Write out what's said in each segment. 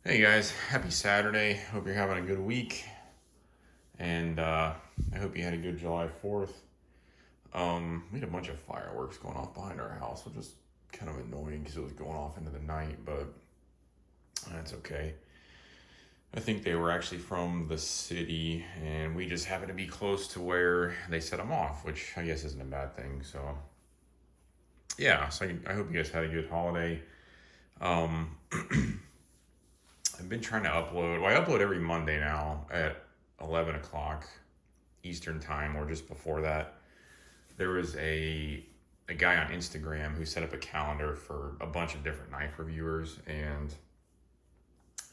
Hey guys, happy Saturday. Hope you're having a good week. And I hope you had a good July 4th. We had a bunch of fireworks going off behind our house, which was kind of annoying because it was going off into the night, but that's okay. I think they were actually from the city, and we just happened to be close to where they set them off, which I guess isn't a bad thing. So, yeah, so I hope you guys had a good holiday. Um, I've been trying to upload. Well, I upload every Monday now at 11 o'clock Eastern time, or just before that. There was a guy on Instagram who set up a calendar for a bunch of different knife reviewers, and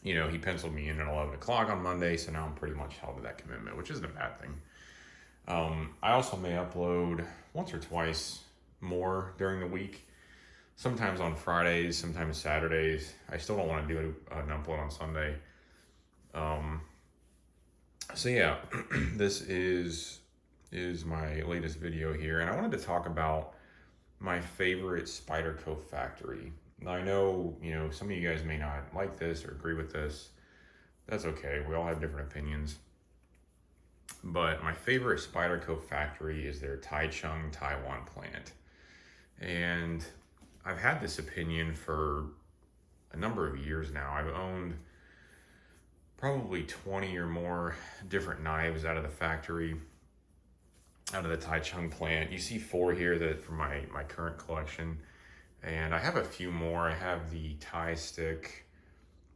he penciled me in at 11 o'clock on Monday, so now I'm pretty much held to that commitment, which isn't a bad thing. I also may upload once or twice more during the week. Sometimes on Fridays, sometimes Saturdays. I still don't want to do an upload on Sunday. So yeah, this is my latest video here, and I wanted to talk about my favorite Spyderco factory. Now I know, some of you guys may not like this or agree with this. That's okay. We all have different opinions. But my favorite Spyderco factory is their Taichung, Taiwan plant. And I've had this opinion for a number of years now. I've owned probably 20 or more different knives out of the factory, out of the Taichung plant. You see 4 here that from my current collection. And I have a few more. I have the Thai stick,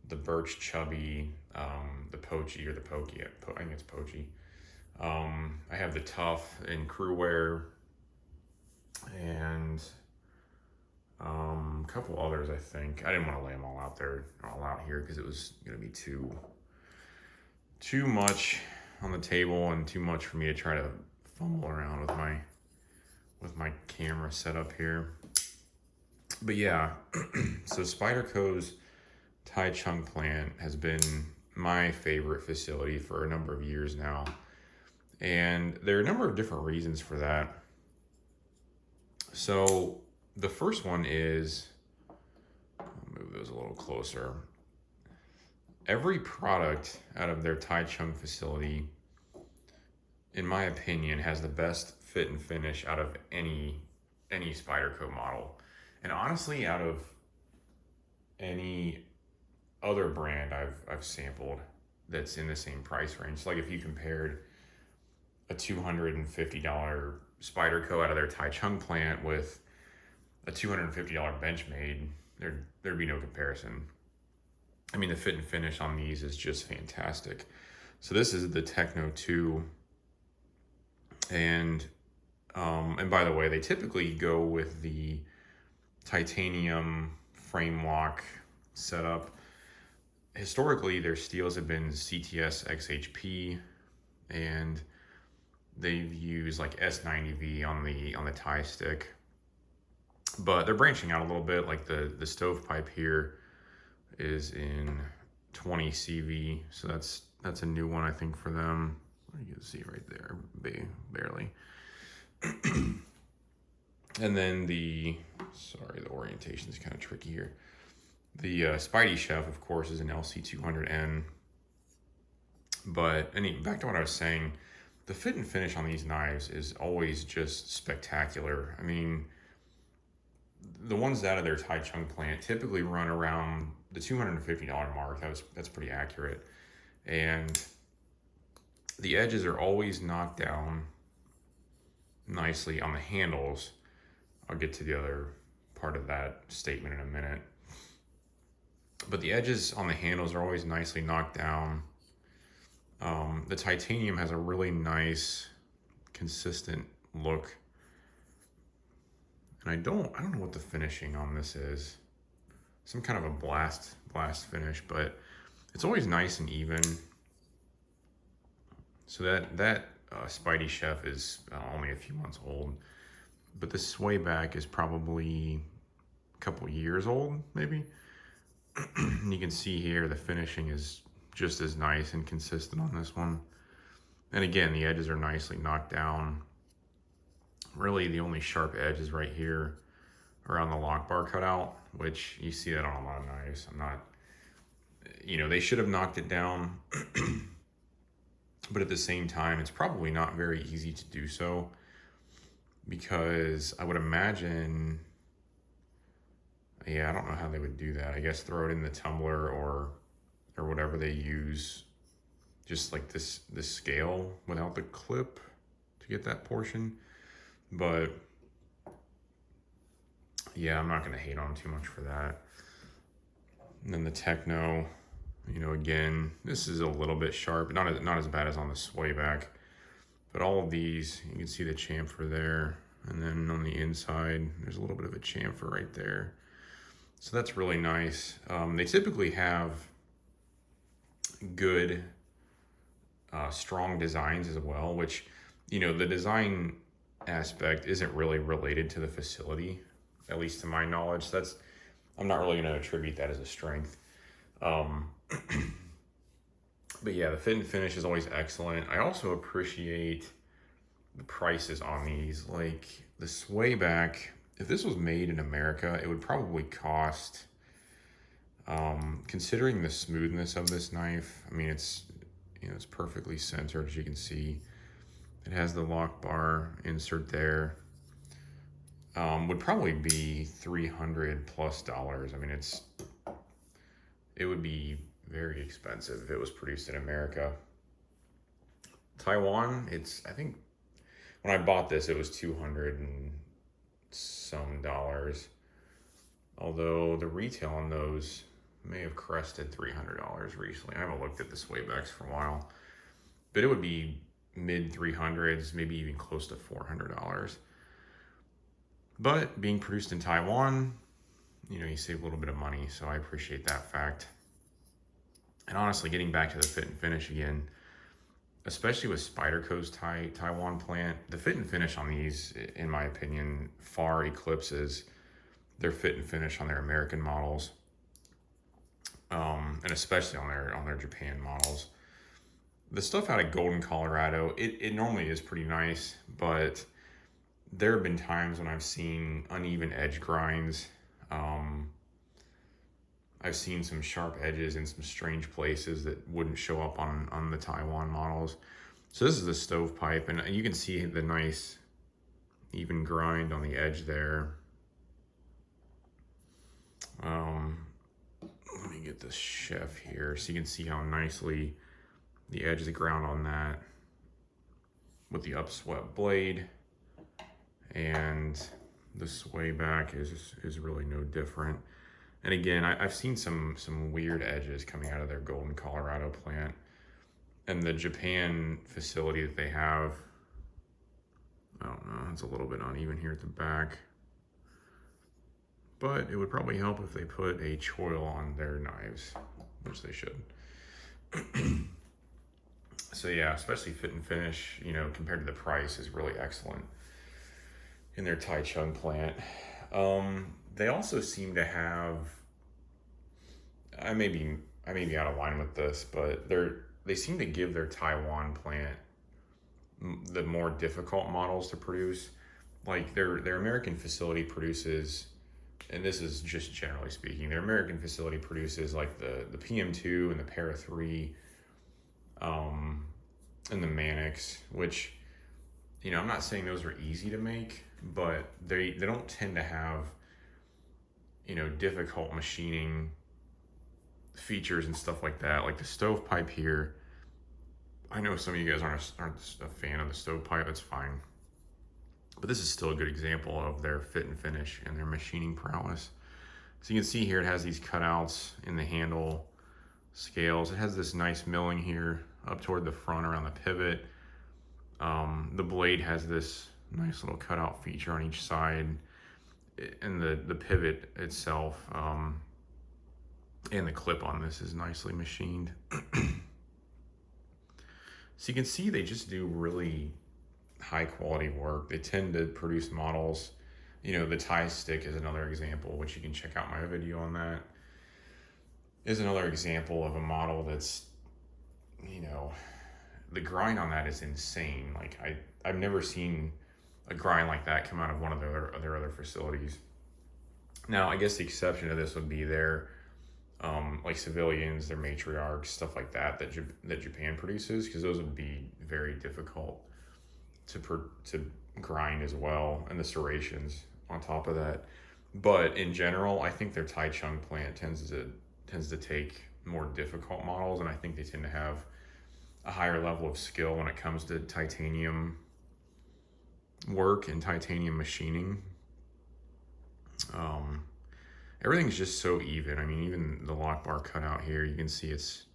the birch chubby, the poachy or the pokey. I think it's poachy. I have the tough in crew wear, and a couple others, I think. I didn't want to lay them all out here because it was going to be too much on the table and too much for me to try to fumble around with my camera set up here. But yeah, so Spyderco's Taichung plant has been my favorite facility for a number of years now. And there are a number of different reasons for that. So the first one is, I'll move those a little closer. Every product out of their Taichung facility, in my opinion, has the best fit and finish out of any Spyderco model. And honestly, out of any other brand I've sampled that's in the same price range. So like if you compared a $250 Spyderco out of their Taichung plant with a $250 Benchmade, there'd be no comparison. I mean, the fit and finish on these is just fantastic. So this is the Techno 2, and by the way, they typically go with the titanium frame lock setup. Historically, their steels have been CTS XHP, and they've used like S90V on the tie stick. But they're branching out a little bit. Like the stovepipe here is in 20 CV, so that's a new one, I think, for them. You can see right there, barely. And then the orientation is kind of tricky here. The Spidey Chef, of course, is an LC200N. But back to what I was saying, the fit and finish on these knives is always just spectacular. I mean, the ones out of their Taichung plant typically run around the $250 mark. That's pretty accurate. And the edges are always knocked down nicely on the handles. I'll get to the other part of that statement in a minute. But the edges on the handles are always nicely knocked down. The titanium has a really nice, consistent look. And I don't know what the finishing on this is. Some kind of a blast finish, but it's always nice and even. So that Spidey Chef is only a few months old, but this sway back is probably a couple years old, maybe. You can see here the finishing is just as nice and consistent on this one. And again, the edges are nicely knocked down. Really, the only sharp edge is right here around the lock bar cutout, which you see that on a lot of knives. you know, they should have knocked it down, but at the same time, it's probably not very easy to do so, because I would imagine, yeah, I don't know how they would do that. I guess throw it in the tumbler or whatever they use, just like this scale without the clip to get that portion. But yeah, I'm not gonna hate on them too much for that. And then the Techno, you know, again, this is a little bit sharp, not as bad as on the Swayback, but all of these, you can see the chamfer there, and then on the inside, there's a little bit of a chamfer right there. So that's really nice. They typically have good, strong designs as well, which, you know, the design aspect isn't really related to the facility, at least to my knowledge. I'm not really going to attribute that as a strength. But yeah, the fit and finish is always excellent. I also appreciate the prices on these. Like the Swayback, if this was made in America, it would probably cost, considering the smoothness of this knife, I mean, it's, you know, it's perfectly centered, as you can see. It has the lock bar insert there. Would probably be $300 plus. I mean, it would be very expensive if it was produced in America. Taiwan, I think when I bought this, it was 200 and some dollars. Although the retail on those may have crested $300 recently. I haven't looked at the Swaybacks for a while, but it would be mid 300s, maybe even close to $400. But being produced in Taiwan, you know, you save a little bit of money, so I appreciate that fact. And honestly, getting back to the fit and finish again, especially with Spyderco's Taiwan plant, the fit and finish on these, in my opinion, far eclipses their fit and finish on their American models, and especially on their Japan models. The stuff out of Golden, Colorado, it normally is pretty nice, but there have been times when I've seen uneven edge grinds. I've seen some sharp edges in some strange places that wouldn't show up on the Taiwan models. So this is the stovepipe, and you can see the nice even grind on the edge there. Let me get this chef here so you can see how nicely the edge of the ground on that with the upswept blade, and the Swayback is really no different. And again, I've seen some weird edges coming out of their Golden, Colorado plant, and the Japan facility that they have, I don't know, it's a little bit uneven here at the back, but it would probably help if they put a choil on their knives, which they should. So yeah, especially fit and finish, you know, compared to the price, is really excellent in their Taichung plant. They also seem to have, I may be out of line with this, but they seem to give their Taiwan plant the more difficult models to produce. Like their American facility produces, and this is just generally speaking, their American facility produces like the PM2 and the Para 3, and the Mannix, which, you know, I'm not saying those are easy to make, but they don't tend to have, you know, difficult machining features and stuff like that. Like the stovepipe here, I know some of you guys aren't a fan of the stovepipe, that's fine. But this is still a good example of their fit and finish and their machining prowess. So you can see here it has these cutouts in the handle scales. It has this nice milling here up toward the front around the pivot. The blade has this nice little cutout feature on each side, and the pivot itself, and the clip on this is nicely machined. So you can see they just do really high quality work. They tend to produce models, you know, the tie stick is another example, which you can check out my video on that, is another example of a model that's, you know, the grind on that is insane. Like I've never seen a grind like that come out of one of their other facilities. Now, I guess the exception to this would be their like civilians, their matriarchs, stuff like that that Japan produces, because those would be very difficult to grind as well, and the serrations on top of that. But in general, I think their Taichung plant tends to take more difficult models, and I think they tend to have a higher level of skill when it comes to titanium work and titanium machining. Um, Everything's just so even. I mean, even the lock bar cutout here, you can see it's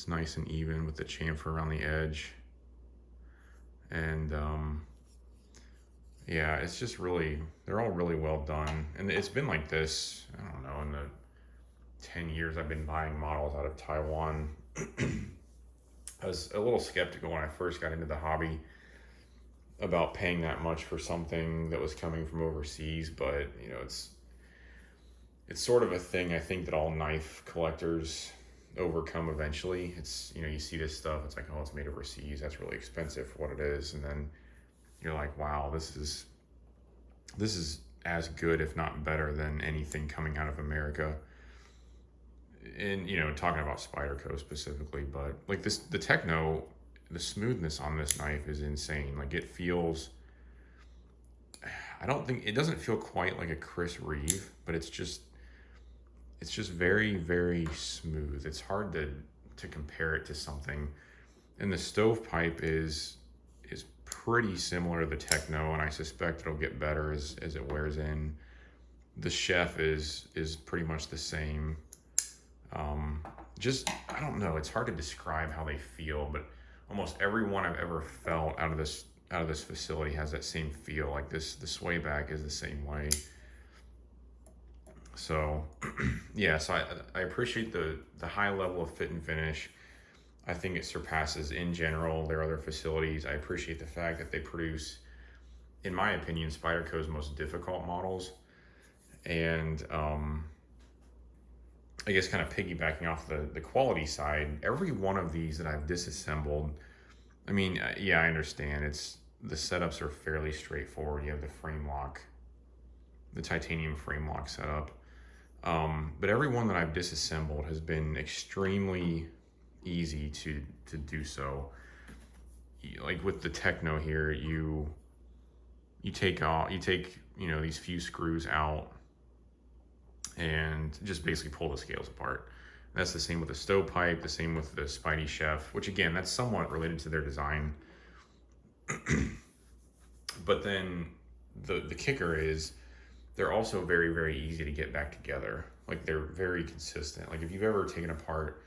nice and even with the chamfer around the edge. And yeah, it's just really, they're all really well done. And it's been like this, I don't know, in the 10 years I've been buying models out of Taiwan. I was a little skeptical when I first got into the hobby about paying that much for something that was coming from overseas, but you know, it's sort of a thing I think that all knife collectors overcome eventually. It's, you know, you see this stuff, it's like, oh, it's made overseas, that's really expensive for what it is, and then you're like, wow, this is as good, if not better, than anything coming out of America. And you know, talking about Spyderco specifically, but like this, the techno, the smoothness on this knife is insane. Like it feels, I don't think it doesn't feel quite like a Chris Reeve, but it's just very, very smooth. It's hard to compare it to something. And the stovepipe is pretty similar to the techno, and I suspect it'll get better as it wears in. The chef is pretty much the same. Just, I don't know, it's hard to describe how they feel, but almost everyone I've ever felt out of this facility has that same feel. Like the sway back is the same way. So yeah, so I appreciate the high level of fit and finish. I think it surpasses in general their other facilities. I appreciate the fact that they produce, in my opinion, Spyderco's most difficult models. And I guess kind of piggybacking off the quality side, every one of these that I've disassembled, I mean, yeah, I understand the setups are fairly straightforward. You have the frame lock, the titanium frame lock setup. But every one that I've disassembled has been extremely easy to do so. Like with the techno here, you take you know, these few screws out and just basically pull the scales apart. That's the same with the stovepipe, the same with the Spidey Chef, which again, that's somewhat related to their design. But then the kicker is they're also very, very easy to get back together. Like they're very consistent. Like if you've ever taken apart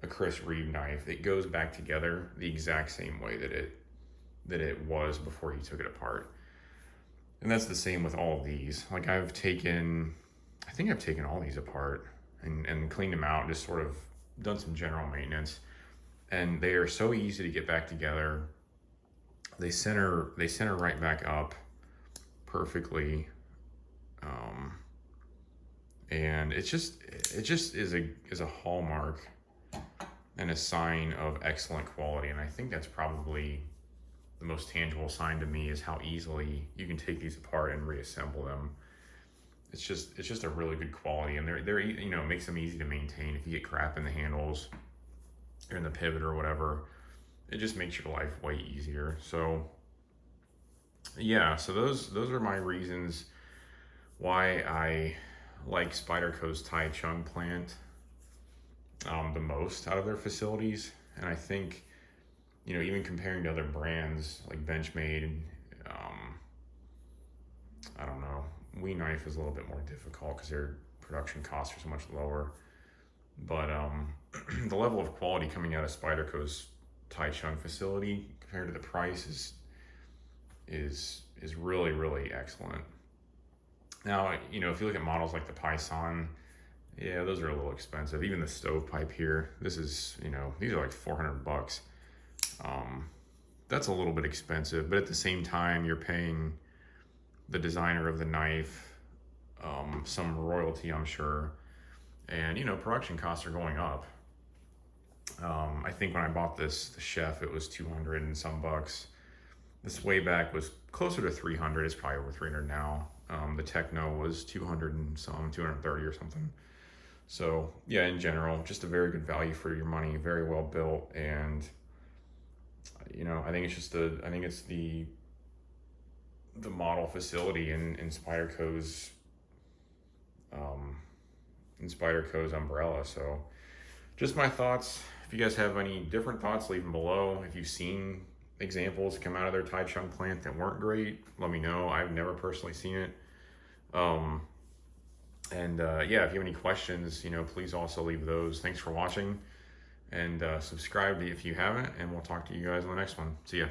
a Chris Reeve knife, it goes back together the exact same way that it was before you took it apart. And that's the same with all of these. Like I think I've taken all these apart and cleaned them out, just sort of done some general maintenance. And they are so easy to get back together. They center right back up perfectly. And it just is a hallmark and a sign of excellent quality. And I think that's probably the most tangible sign to me, is how easily you can take these apart and reassemble them. It's just a really good quality, and they're you know, it makes them easy to maintain. If you get crap in the handles or in the pivot or whatever, it just makes your life way easier. So yeah, so those are my reasons why I like Spyderco's Taichung plant the most out of their facilities. And I think, you know, even comparing to other brands like Benchmade, I don't know, We Knife is a little bit more difficult because their production costs are so much lower. But the level of quality coming out of Spyderco's Taichung facility compared to the price is really, really excellent. Now, you know, if you look at models like the Python, yeah, those are a little expensive. Even the stovepipe here, this is, you know, these are like $400. That's a little bit expensive, but at the same time, you're paying the designer of the knife some royalty, I'm sure. And, you know, production costs are going up. I think when I bought the Chef, it was 200 and some bucks. This way back was closer to 300. It's probably over 300 now. The Techno was 200 and some, 230 or something. So yeah, in general, just a very good value for your money, very well built, and I think it's the model facility in um, Spyderco's umbrella. So just my thoughts. If you guys have any different thoughts, leave them below. If you've seen examples come out of their Taichung plant that weren't great, let me know. I've never personally seen it. Um, and yeah, if you have any questions, please also leave those. Thanks for watching, and subscribe if you haven't, and we'll talk to you guys in the next one. See ya.